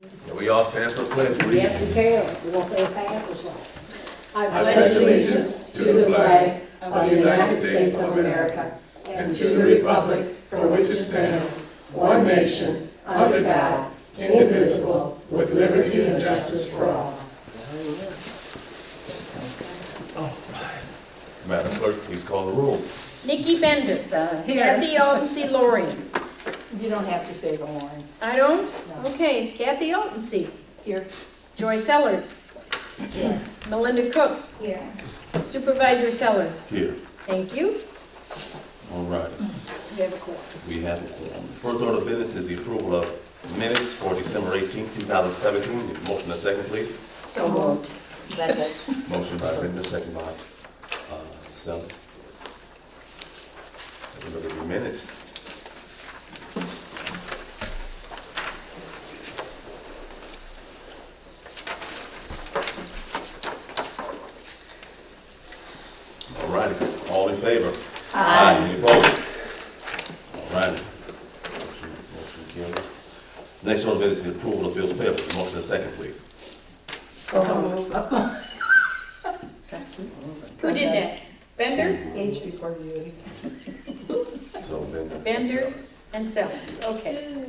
Can we all stand for the pledge, please? Yes, we can. You want to say it fast or slow? I pledge allegiance to the flag of the United States of America and to the republic for which it stands, one nation, under God, indivisible, with liberty and justice for all. Madam Clerk, please call the roll. Nikki Bender. Here. Kathy Altensey Loring. You don't have to say the warrant. I don't? No. Okay, Kathy Altensey. Here. Joy Sellers. Here. Melinda Cook. Here. Supervisor Sellers. Here. Thank you. All right. We have a quorum. We have a quorum. First order of business is the approval of minutes for December 18, 2017. Motion and second, please. So moved. Second. Motion by Bender, second by Sellers. Look at the minutes. All righty. All in favor? Aye. Any opposed? All righty. Motion carried. Next order of business is the approval of bills payable. Motion and second, please. So moved. Who did that? Bender? Age before beauty. So Bender. Bender and Sellers. Okay.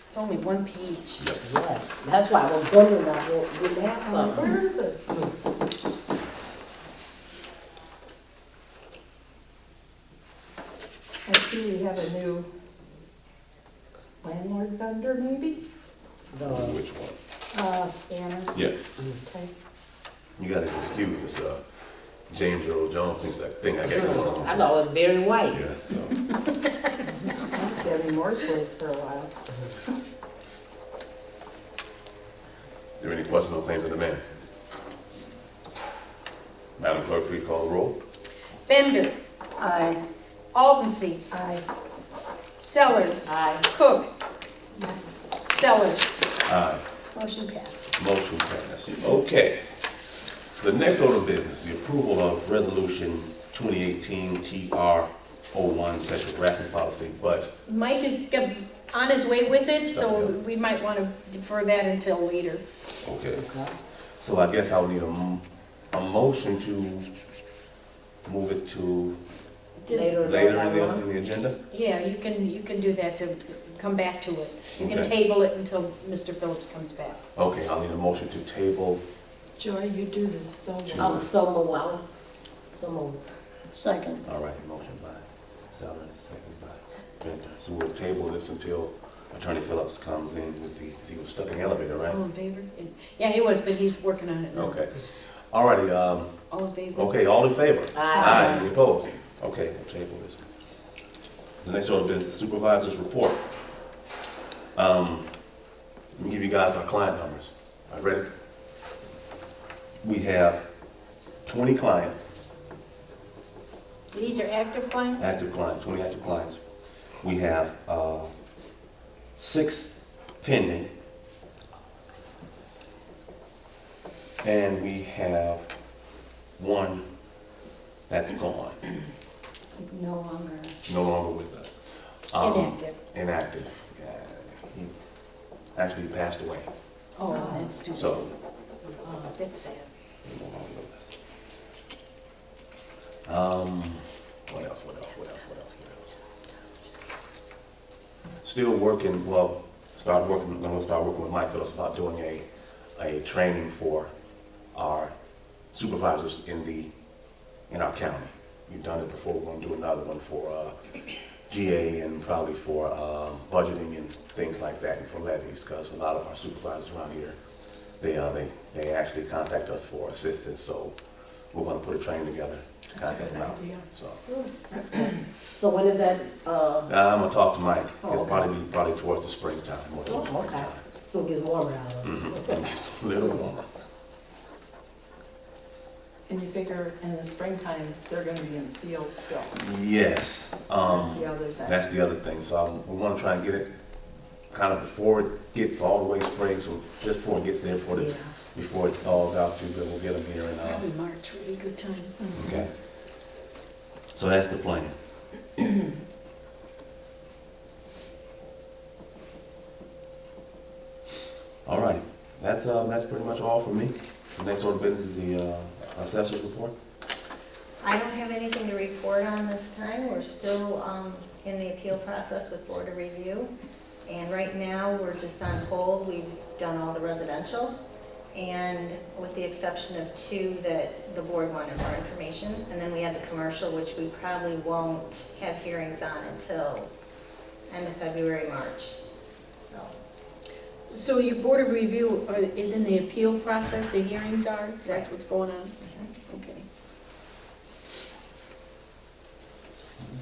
It's only one page. Yep. Yes, that's why I was wondering about what we have some. Where is it? I see we have a new landlord vendor, maybe? Which one? Scanners. Yes. Okay. You gotta excuse this, James Earl Jones thing I got going on. I thought it was very white. Yeah, so. Debbie Moore's place for a while. Are there any questions or claims of demand? Madam Clerk, please call the roll. Bender. Aye. Altensey. Aye. Sellers. Aye. Cook. Yes. Sellers. Aye. Motion passed. Motion passed. Okay. The next order of business, the approval of Resolution 2018 TR01, Sexual Harassment Policy, but Mike is on his way with it, so Yeah. we might want to defer that until later. okay. So I guess I'll need a motion to move it to Later later on. in the agenda? Yeah, you can do that to come back to it. You can Okay. table it until Mr. Phillips comes back. Okay, I'll need a motion to table. Joy, you do this so I well. was so moved. So moved. Second. All right, motion by Sellers, second by Bender. So we'll table this until Attorney Phillips comes in with he was stuck in the elevator, right? All in favor? Yeah, he was, but he's working on it now. Okay. All righty, All in favor? okay, all in favor? Aye. Any opposed? Okay, we'll table this. The next order of business, supervisor's report. Let me give you guys our client numbers. All right, ready? We have 20 clients, These are active clients? active clients, 20 active clients. We have 6 pending, and we have 1 that's gone, No longer. no longer with us. Inactive. Inactive. He actually passed away, Oh, that's too bad. so Oh, that's sad. he's no longer with us. What else? Still working, well, I'm gonna start working with Mike Phillips about doing a training for our supervisors in our county. We've done it before, we're gonna do another one for GA and probably for budgeting and things like that, and for levies, because a lot of our supervisors around here, they actually contact us for assistance, so we're gonna put a training together to That's a contact good them out. idea. So, That's good. So when is that, I'm gonna talk to Mike, Oh, it'll okay. probably towards the springtime, more towards Oh, okay. springtime. so it gets warmer out of it? Mhm. Just a little warmer. And you figure in the springtime, they're gonna be in the field, so Yes, that's the other thing. that's the other thing, so we wanna try and get it kind of before it gets all the way spring, so just before it gets there, Yeah. before it thaws out too good, we'll get them here and, Probably March would be a good time. okay. So that's the plan. that's pretty much all for me. The next order of business is the assessor's report. I don't have anything to report on this time. We're still in the appeal process with Board of Review. And right now, we're just on hold. We've done all the residential. And with the exception of 2 that the board wanted more information. And then we had the commercial, which we probably won't have hearings on until end of February, March. So your board of review is in the appeal process, the hearings are, that's what's going on? Okay.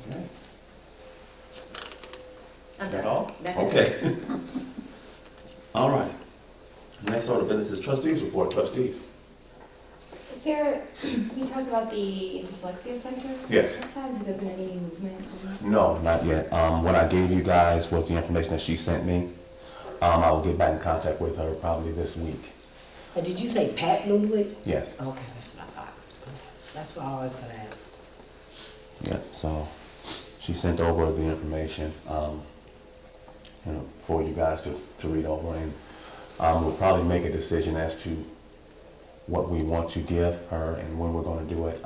Okay. I'm Is that done. all? That's it. Okay. All right. Next order of business is trustees report. Trustees. There, you talked about the dyslexia center. Yes. Has there been any movement on that? No, not yet. What I gave you guys was the information that she sent me. I will get back in contact with her probably this week. Did you say Pat Ludwig? Yes. Okay, that's what I thought. That's what I was gonna ask. Yeah, so she sent over the information, for you guys to read over, and we'll probably make a decision as to what we want to give her and when we're going to do it.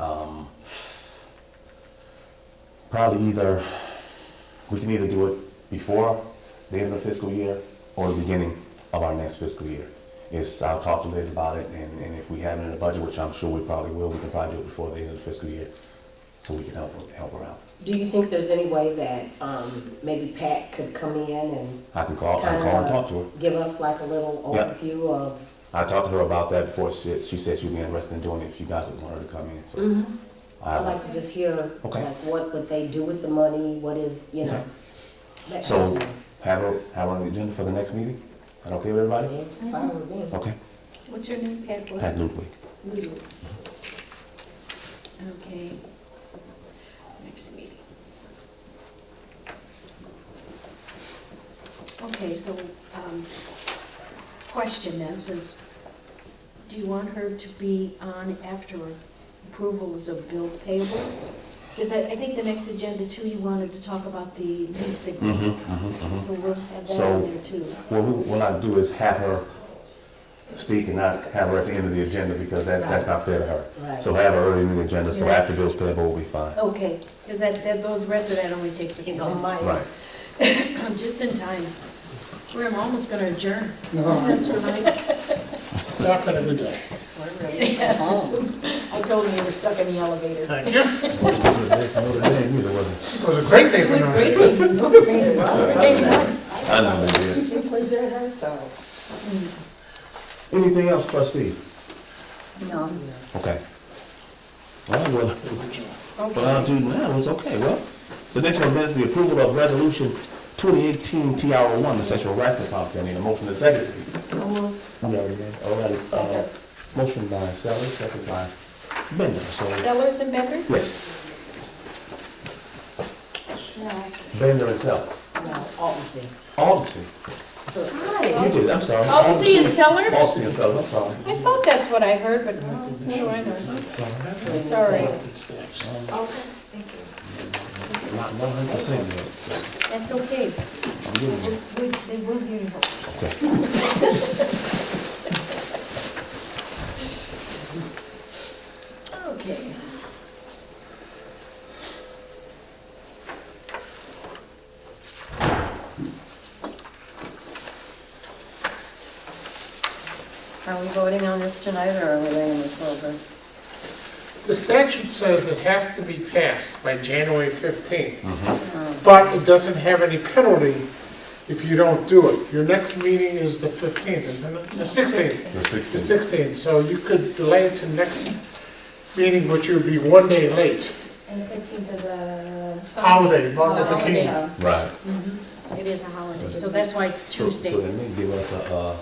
Probably we can either do it before the end of the fiscal year or the beginning of our next fiscal year. I'll talk to Liz about it, and if we have it in the budget, which I'm sure we probably will, we can probably do it before the end of the fiscal year, so we can help her out. Do you think there's any way that maybe Pat could come in and I can call and talk to her. give us like a little Yeah. overview of? I talked to her about that before. She said she'd be interested in doing it if you guys would want her to come in. So Mm-hmm. I'd like to just hear, Okay. like, what would they do with the money, what is, you know. that So kind of thing. have her on the agenda for the next meeting? That okay with everybody? It's fine with me. Okay. What's her name, Pat? What? Pat Ludwig. Ludwig. Okay. Next meeting. Okay, so, question then, do you want her to be on after approvals of bills payable? Because I think the next agenda too, you wanted to talk about the lease agreement. So we'll have that So- on there too. What I do is have her speak and not have her at the end of the agenda, because that's not fair to her. Right. So have her early in the agenda, so Yeah. after bills payable will be fine. Okay, because the rest of that only takes a few You know, minutes. Right. I'm just in time. We're almost gonna adjourn. That's right. Not gonna do that. Yes, I told him we were stuck in the elevator. Thank you. It wasn't. It was a great day It for was me. great. I know they did. You played their hearts out. Anything else, trustees? No. Okay. Well, what I'll do now is, okay, well, the next one is the approval of resolution 2018 TR01, the sexual harassment policy. I need a motion to second. We already did. All right. Motion by Sellers, second by Bender. So, Sellers and Becker? yes, No, Bender and Sellers. Alton. Aldsey. You did, I'm sorry. Altsey and Sellers? Aldsey and Sellers, I'm sorry. I thought that's what I heard, but what do I know? It's all right. Not 100% yet. That's okay. I'm getting there. They will hear you. Okay. Okay. Are we voting on this tonight, or are we laying this over? The statute says it has to be passed by January 15th, Oh, but it doesn't have any penalty if you don't do it. Your next meeting is the 15th, isn't it? The 16th. The The 16th. 16th, so you could delay it to next meeting, but you'd be one day late. And the 15th is a Holiday, Martin It's a Luther King. holiday. Right. It is a holiday, so that's why it's So Tuesday. they may give us a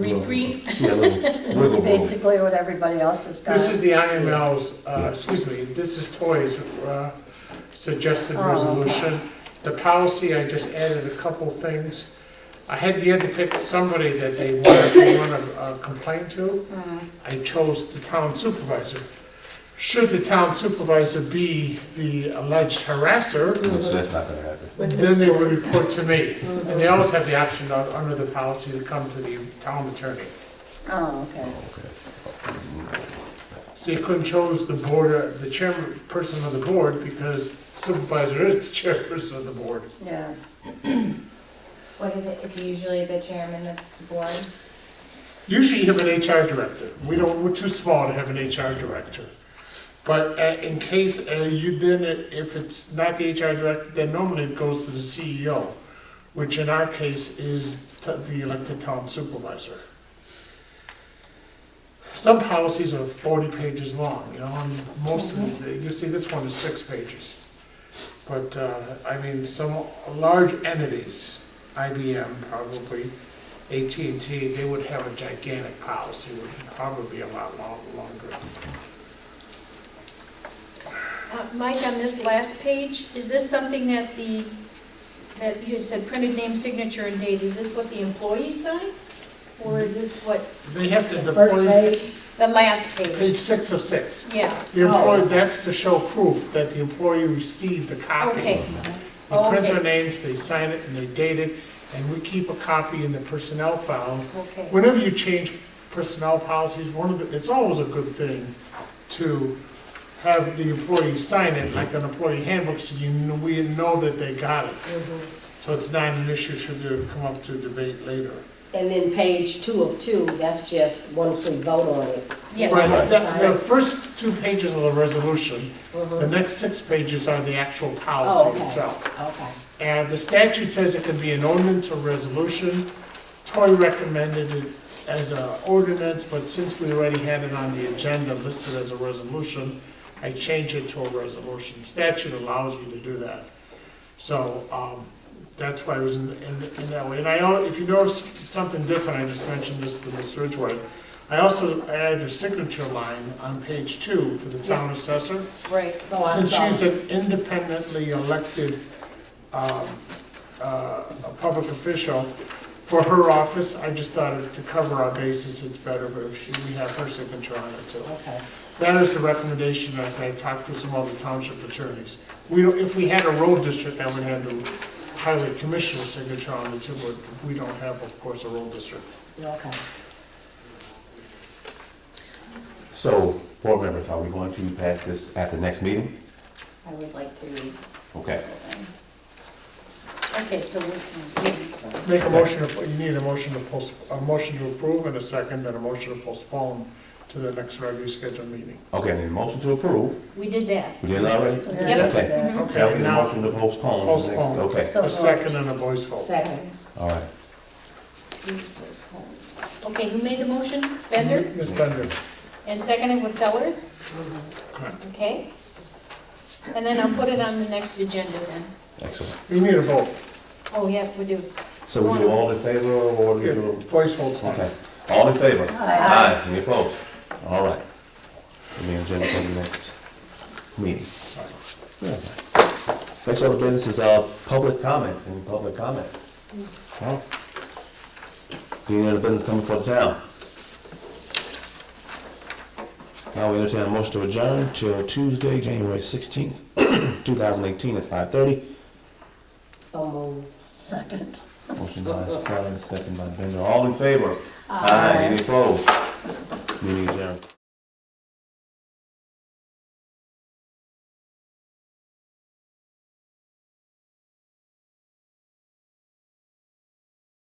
We reprieve. Yeah, a little This is wiggle room. basically what everybody else has got. This is the IML's, excuse me, this is Toy's suggested Oh, okay. resolution. The policy, I just added a couple things. I had to pick somebody that they want to complain to. I chose the town supervisor. should the town supervisor be the alleged harasser, So that's not gonna happen. then they would report to me. And they always have the option under the policy to come to the town attorney. Oh, okay. So you couldn't choose the board, the chairperson of the board, because supervisor is the chairperson of the board. Yeah. What is it? It's usually the chairman of the board. Usually you have an HR director. We're too small to have an HR director. But in case if it's not the HR director, then normally it goes to the CEO, which in our case is the elected town supervisor. Some policies are 40 pages long, and most of them, you see this one is 6 pages. But, I mean, some large entities, IBM probably, AT&T, they would have a gigantic policy, would probably be a lot longer. Mike, on this last page, is this something that that you had said printed name, signature, and date, is this what the employees sign? Or is this what, They have to, the First employees, page, the last page page? 6 of 6. Yeah, The employee, that's to show proof that the employee received a copy. okay, They print their Okay. names, they sign it, and they date it, and we keep a copy in the personnel file. okay. Whenever you change personnel policies, it's always a good thing to have the employee sign it, like an employee handbook, so we know that they got it. So it's not an issue should there come up to debate later. and then page 2 of 2, that's just once we vote on it. Yes. Right, Right. the first 2 pages are the resolution, the Mhm. next 6 pages are the actual Oh, policy okay. itself. Okay. And the statute says it can be an ordinance or resolution. Tory recommended it as an ordinance, but since we already had it on the agenda listed as a resolution, I changed it to a resolution. Statute allows you to do that. So that's why it was in that way. And if you notice something different, I just mentioned this to Mr. Ridgway. I also added a signature line on page 2 for the town assessor. Right, So I'm Since she's sorry. an independently elected a public official, for her office, I just thought to cover our bases, it's better if we have her signature on it too. Okay. That is the recommendation that I talked to some other township attorneys. If we had a road district, I would have the highway commissioner's signature on it too, but we don't have, of course, a road district. Okay. So, board members, are we going to pass this at the next meeting? I would like to read Okay. the whole thing. okay, so Make a motion, you need a motion to motion to approve and a second, and a motion to postpone to the next regularly scheduled meeting. Okay, need a motion to approve. we did that. We did it already? Yep. Okay. Now we Okay, need a now, motion to postpone. to the next- postpone. Okay, So a second and a voice vote. Second. all right. Okay, who made the motion? Bender? Ms. Bender. And seconded was Sellers? Right. Okay. And then I'll put it on the next agenda then. Excellent. You need a vote. Oh, yeah, we do. So we do all in favor or we Yeah, do? voice vote's fine. Okay, all in favor? Aye. Any opposed? All right. Let me agenda for the next meeting. Yeah. Next order of business is public comments. Any public comment? No? Any other business coming for the town? Now we entertain a motion to adjourn till Tuesday, January 16th, 2018 at 5:30. So moved. Second. Motion by Sullivan, second by Bender. All in favor? Aye. Any opposed? Meeting adjourned.